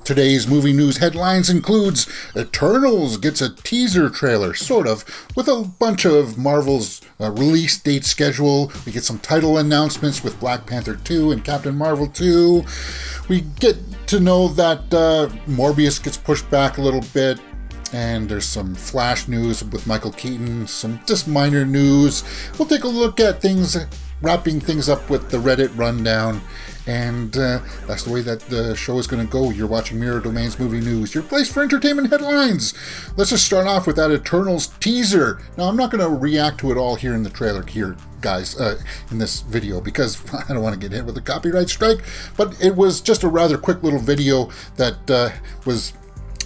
Today's movie news headlines includes Eternals gets a teaser trailer, sort of, with a bunch of Marvel's release date schedule. We get some title announcements with Black Panther 2 and Captain Marvel 2. We get to know that Morbius gets pushed back a little bit. And there's some Flash news with Michael Keaton, some just minor news. We'll take a look at things, wrapping things up with the Reddit rundown. And that's the way that the show is going to go. You're watching Mirror Domain's Movie News, your place for entertainment headlines. Let's just start off with that Eternals teaser. Now, I'm not going to react to it all here in the trailer here, guys, in this video, because I don't want to get hit with a copyright strike. But it was just a rather quick little video that was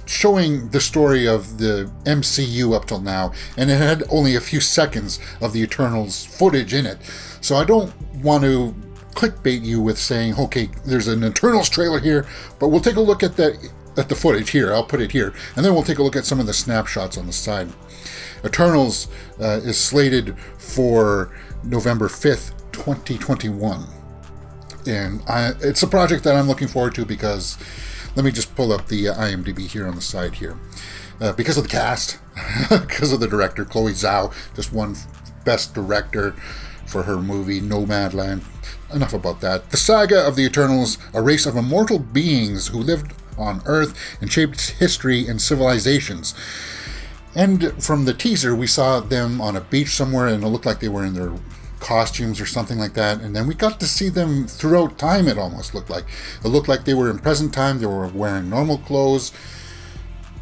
showing the story of the MCU up till now, and it had only a few seconds of the Eternals footage in it. So I don't want to clickbait you with saying, okay, there's an Eternals trailer here, but we'll take a look at the footage here. I'll put it here, and then we'll take a look at some of the snapshots on the side. Eternals is slated for November 5th, 2021. And it's a project that I'm looking forward to because, let me just pull up the IMDb here on the side here. Because of the cast, because of the director, Chloe Zhao, just won Best Director for her movie Nomadland. Enough about that. The saga of the Eternals, a race of immortal beings who lived on Earth and shaped history and civilizations. And from the teaser, we saw them on a beach somewhere, and it looked like they were in their costumes or something like that. And then we got to see them throughout time, it almost looked like. It looked like they were in present time. They were wearing normal clothes.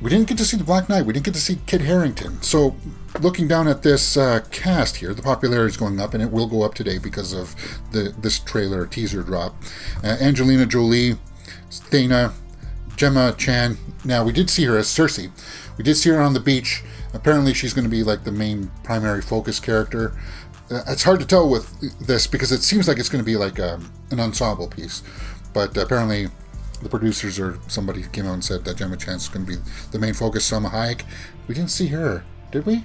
We didn't get to see the Black Knight. We didn't get to see Kit Harrington. So looking down at this cast here, the popularity is going up, and it will go up today because of this trailer teaser drop. Angelina Jolie, Thena, Gemma Chan. Now, we did see her as Cersei. We did see her on the beach. Apparently, she's going to be like the main primary focus character. It's hard to tell with this because it seems like it's going to be like an ensemble piece. But apparently, the producers or somebody came out and said that Gemma Chan is going to be the main focus. Salma Hayek. We didn't see her, did we?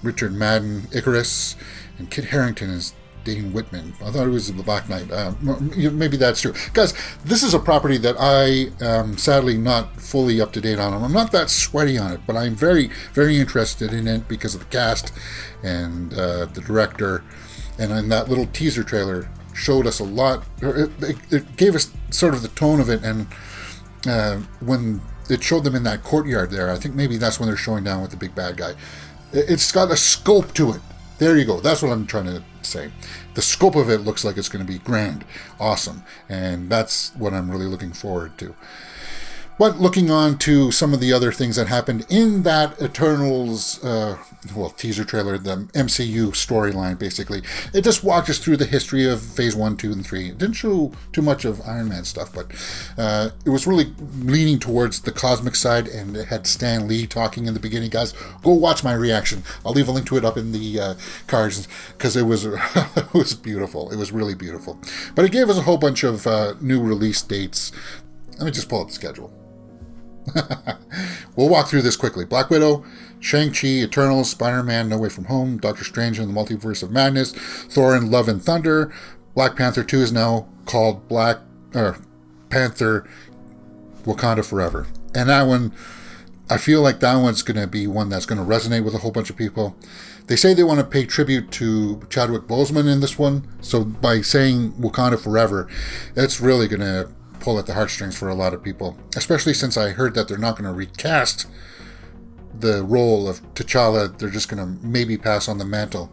Richard Madden, Icarus, and Kit Harrington is Dane Whitman. I thought it was the Black Knight. Maybe that's true. Guys, this is a property that I am sadly not fully up to date on. I'm not that sweaty on it, but I'm very, very interested in it because of the cast and the director. And in that little teaser trailer showed us a lot. It gave us sort of the tone of it. And when it showed them in that courtyard there, I think maybe that's when they're showing down with the big bad guy. It's got a scope to it. There you go. That's what I'm trying to say. The scope of it looks like it's going to be grand, awesome, and that's what I'm really looking forward to. But looking on to some of the other things that happened in that Eternals, teaser trailer, the MCU storyline, basically. It just walked us through the history of Phase 1, 2, and 3. It didn't show too much of Iron Man stuff, but it was really leaning towards the cosmic side, and it had Stan Lee talking in the beginning. Guys, go watch my reaction. I'll leave a link to it up in the cards, because it was it was beautiful. It was really beautiful. But it gave us a whole bunch of new release dates. Let me just pull up the schedule. We'll walk through this quickly. Black Widow, Shang-Chi, Eternals, Spider-Man, No Way From Home, Doctor Strange and the Multiverse of Madness, Thor Love and Thunder. Black Panther 2 is now called Black Panther Wakanda Forever. And that one, I feel like that one's going to be one that's going to resonate with a whole bunch of people. They say they want to pay tribute to Chadwick Boseman in this one. So by saying Wakanda Forever, it's really going to pull at the heartstrings for a lot of people, especially since I heard that they're not going to recast the role of T'Challa. They're just going to maybe pass on the mantle.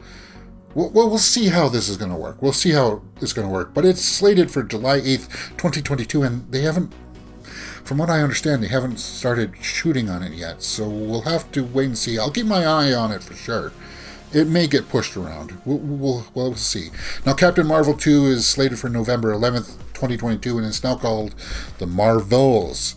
We'll see how this is going to work. We'll see how it's going to work. But it's slated for July 8th, 2022, and they haven't, from what I understand, they haven't started shooting on it yet. So we'll have to wait and see. I'll keep my eye on it for sure. It may get pushed around. We'll see. Now, Captain Marvel 2 is slated for November 11th, 2022, and it's now called The Marvels.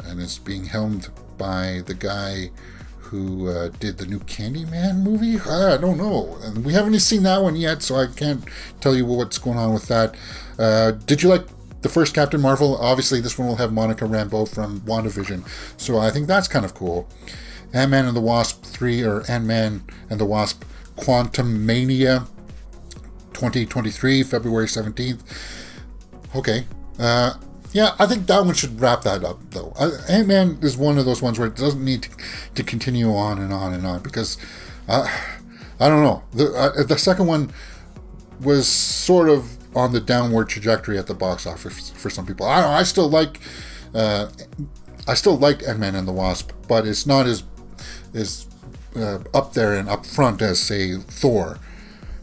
And it's being helmed by the guy who did the new Candyman movie. I don't know. And we haven't seen that one yet, so I can't tell you what's going on with that. Did you like the first Captain Marvel? Obviously, this one will have Monica Rambeau from WandaVision, so I think that's kind of cool. Ant-Man and the Wasp 3, or Ant-Man and the Wasp Quantumania 2023, February 17th. Okay. Yeah, I think that one should wrap that up, though. Ant-Man is one of those ones where it doesn't need to continue on and on and on, because I don't know. The second one was sort of on the downward trajectory at the box office for some people. I don't know, I still like Ant-Man and the Wasp, but it's not as up there and up front as, say, Thor,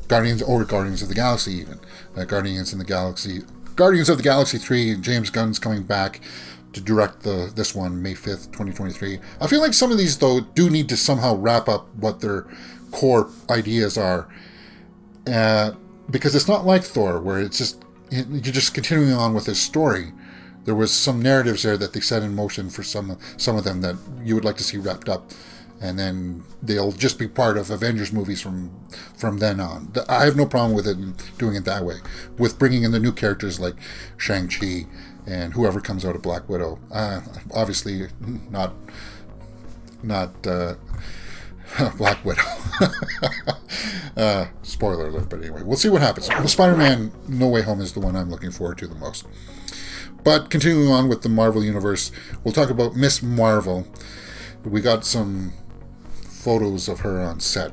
Guardians of the Galaxy, even Guardians of the Galaxy 3. James Gunn's coming back to direct this one May 5th, 2023. I feel like some of these, though, do need to somehow wrap up what their core ideas are, because it's not like Thor, where it's just you're just continuing on with this story. There was some narratives there that they set in motion for some of them that you would like to see wrapped up, and then they'll just be part of Avengers movies from then on. I have no problem with it doing it that way, with bringing in the new characters like Shang-Chi and whoever comes out of Black Widow. Obviously not Black Widow. Spoiler alert, but anyway, we'll see what happens. Spider-Man No Way Home is the one I'm looking forward to the most. But continuing on with the Marvel Universe, we'll talk about Miss Marvel. We got some photos of her on set.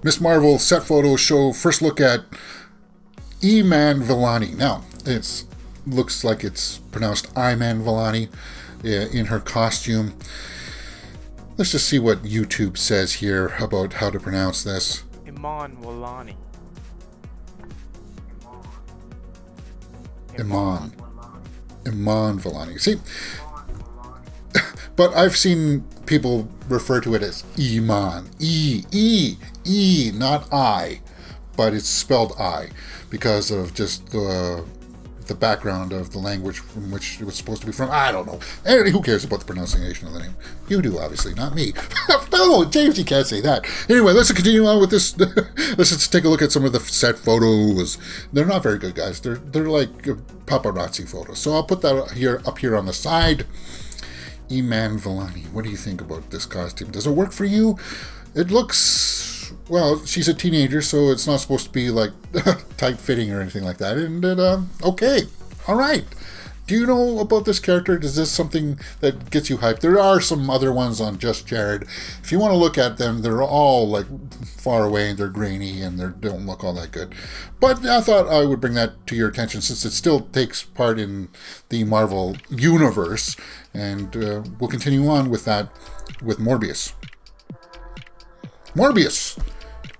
Miss Marvel set photos show first look at Iman Vellani. Now, it looks like it's pronounced Iman Vellani in her costume. Let's just see what YouTube says here about how to pronounce this. Iman Vellani. Iman Vellani. See, but I've seen people refer to it as Iman. E, not I. But it's spelled I because of just the background of the language from which it was supposed to be from. I don't know. Anyway, who cares about the pronunciation of the name? You do, obviously, not me. No, James, you can't say that. Anyway, let's continue on with this. Let's just take a look at some of the set photos. They're not very good, guys. They're like paparazzi photos. So I'll put that up here on the side. Iman Vellani, what do you think about this costume? Does it work for you? It looks, well, she's a teenager, so it's not supposed to be like tight-fitting or anything like that. And okay, all right. Do you know about this character? Is this something that gets you hyped? There are some other ones on Just Jared. If you want to look at them, they're all like far away and they're grainy and they don't look all that good. But I thought I would bring that to your attention since it still takes part in the Marvel universe. And we'll continue on with that with Morbius. Morbius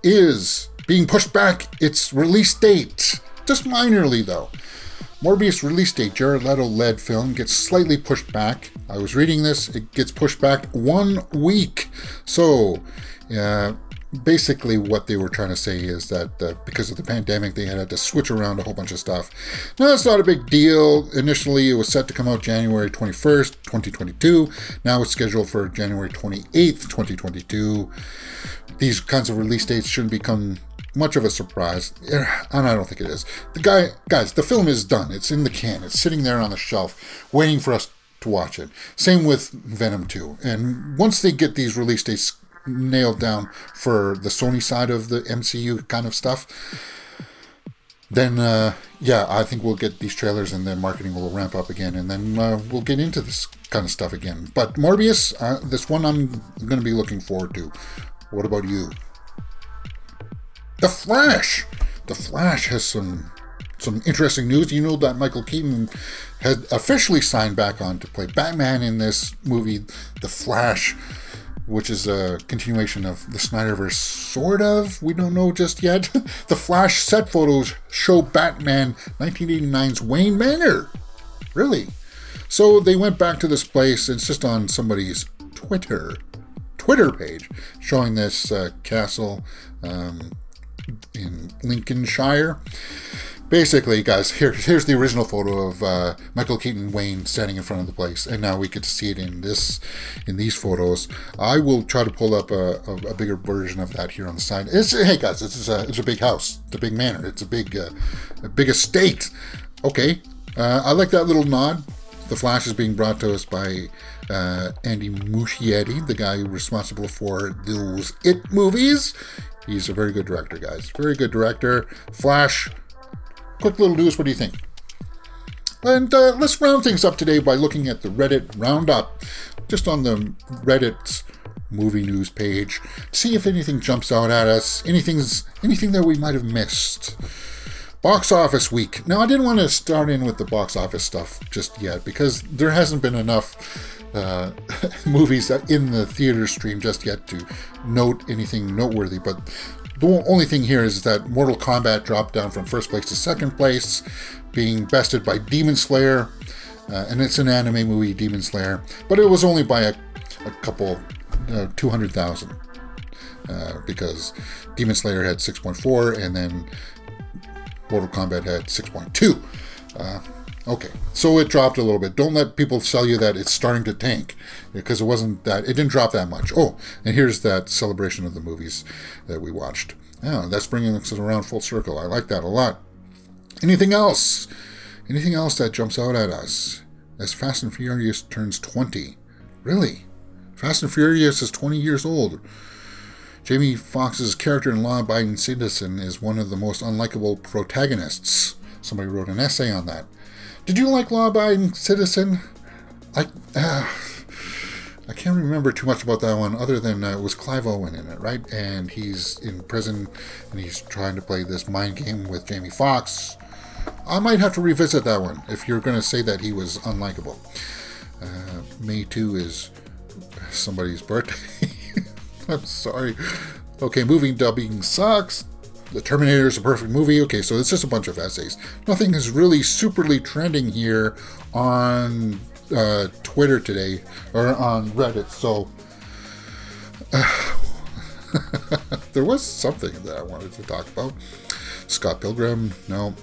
is being pushed back its release date. Just minorly, though. Morbius release date, Jared Leto-led film, gets slightly pushed back. I was reading this, it gets pushed back 1 week. So, basically what they were trying to say is that because of the pandemic, they had to switch around a whole bunch of stuff. Now, that's not a big deal. Initially, it was set to come out January 21st, 2022. Now it's scheduled for January 28th, 2022. These kinds of release dates shouldn't become much of a surprise, and I don't think it is. Guys, the film is done. It's in the can. It's sitting there on the shelf, waiting for us to watch it. Same with Venom 2. And once they get these release dates nailed down for the Sony side of the MCU kind of stuff, then, I think we'll get these trailers and then marketing will ramp up again, and then we'll get into this kind of stuff again. But Morbius, this one I'm going to be looking forward to. What about you? The Flash has some interesting news. You know that Michael Keaton had officially signed back on to play Batman in this movie, The Flash, which is a continuation of the Snyderverse, sort of. We don't know just yet. The Flash set photos show Batman 1989's Wayne Manor. Really? So they went back to this place. It's just on somebody's Twitter page showing this castle in Lincolnshire. Basically, guys, here's the original photo of Michael Keaton and Wayne standing in front of the place, and now we get to see it in these photos. I will try to pull up a bigger version of that here on the side. Hey guys, it's a big house, it's a big manor, it's a big estate. Okay, I like that little nod. The Flash is being brought to us by Andy Muschietti, the guy responsible for those It movies. He's a very good director, guys. Very good director. Flash, quick little news, what do you think? And let's round things up today by looking at the Reddit Roundup, just on the Reddit's movie news page. See if anything jumps out at us, anything that we might have missed. Box office week. Now, I didn't want to start in with the box office stuff just yet because there hasn't been enough movies in the theater stream just yet to note anything noteworthy. But the only thing here is that Mortal Kombat dropped down from first place to second place, being bested by Demon Slayer. And it's an anime movie, Demon Slayer. But it was only by a couple, 200,000. Because Demon Slayer had 6.4 and then Mortal Kombat had 6.2. Okay, so it dropped a little bit. Don't let people sell you that it's starting to tank, because it didn't drop that much. Oh, and here's that celebration of the movies that we watched. Yeah, that's bringing us around full circle. I like that a lot. Anything else? Anything else that jumps out at us? As Fast and Furious turns 20. Really? Fast and Furious is 20 years old. Jamie Foxx's character in Law-Abiding Citizen is one of the most unlikable protagonists. Somebody wrote an essay on that. Did you like Law-Abiding Citizen? I can't remember too much about that one, other than it was Clive Owen in it, right? And he's in prison, and he's trying to play this mind game with Jamie Foxx. I might have to revisit that one, if you're going to say that he was unlikable. May 2 is somebody's birthday. I'm sorry. Okay, movie dubbing sucks. The Terminator is a perfect movie. Okay, so it's just a bunch of essays. Nothing is really superly trending here on Twitter today, or on Reddit, so there was something that I wanted to talk about. Scott Pilgrim, no.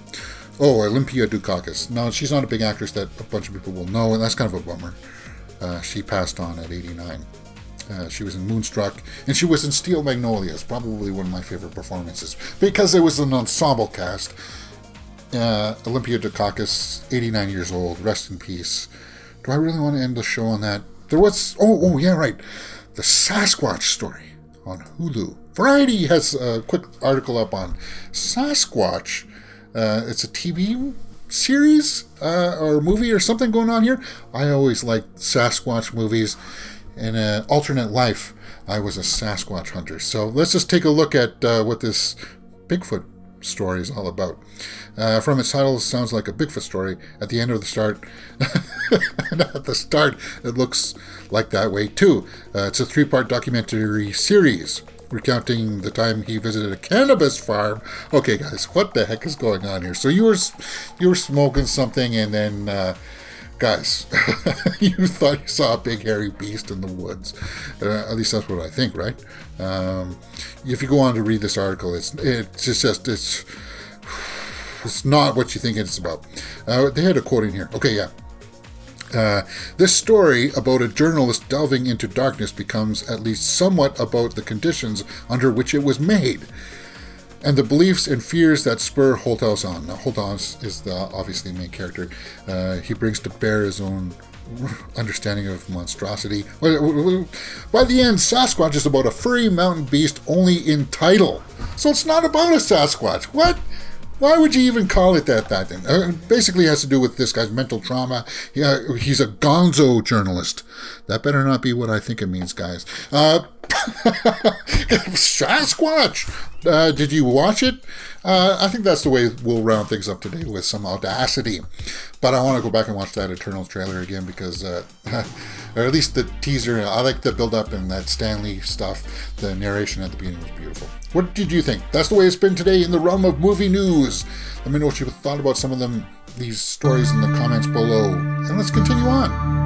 Oh, Olympia Dukakis. No, she's not a big actress that a bunch of people will know, and that's kind of a bummer. She passed on at 89. She was in Moonstruck, and she was in Steel Magnolias, probably one of my favorite performances, because it was an ensemble cast. Olympia Dukakis, 89 years old, rest in peace. Do I really want to end the show on that? There was, oh yeah, right, the Sasquatch story on Hulu. Variety has a quick article up on Sasquatch. It's a TV series or movie or something going on here. I always liked Sasquatch movies. In an alternate life, I was a Sasquatch hunter. So let's just take a look at what this Bigfoot story is all about. From its title, it sounds like a Bigfoot story. At the end of the start, and at the start, it looks like that way too. It's a 3-part documentary series recounting the time he visited a cannabis farm. Okay, guys, what the heck is going on here? So you were smoking something, and then. Guys, you thought you saw a big hairy beast in the woods. At least that's what I think, right? If you go on to read this article, it's not what you think it's about. They had a quote in here. Okay, yeah. This story about a journalist delving into darkness becomes at least somewhat about the conditions under which it was made, and the beliefs and fears that spur Holthouse on. Now, Holthouse is the obviously main character. He brings to bear his own understanding of monstrosity. By the end, Sasquatch is about a furry mountain beast only in title. So it's not about a Sasquatch. What? Why would you even call it that then? Basically it has to do with this guy's mental trauma. He's a gonzo journalist. That better not be what I think it means, guys. Sasquatch! Did you watch it? I think that's the way we'll round things up today, with some audacity. But I want to go back and watch that Eternals trailer again because, or at least the teaser, I like the build-up and that Stanley stuff. The narration at the beginning was beautiful. What did you think? That's the way it's been today in the realm of movie news. Let me know what you thought about some of these stories in the comments below. And let's continue on.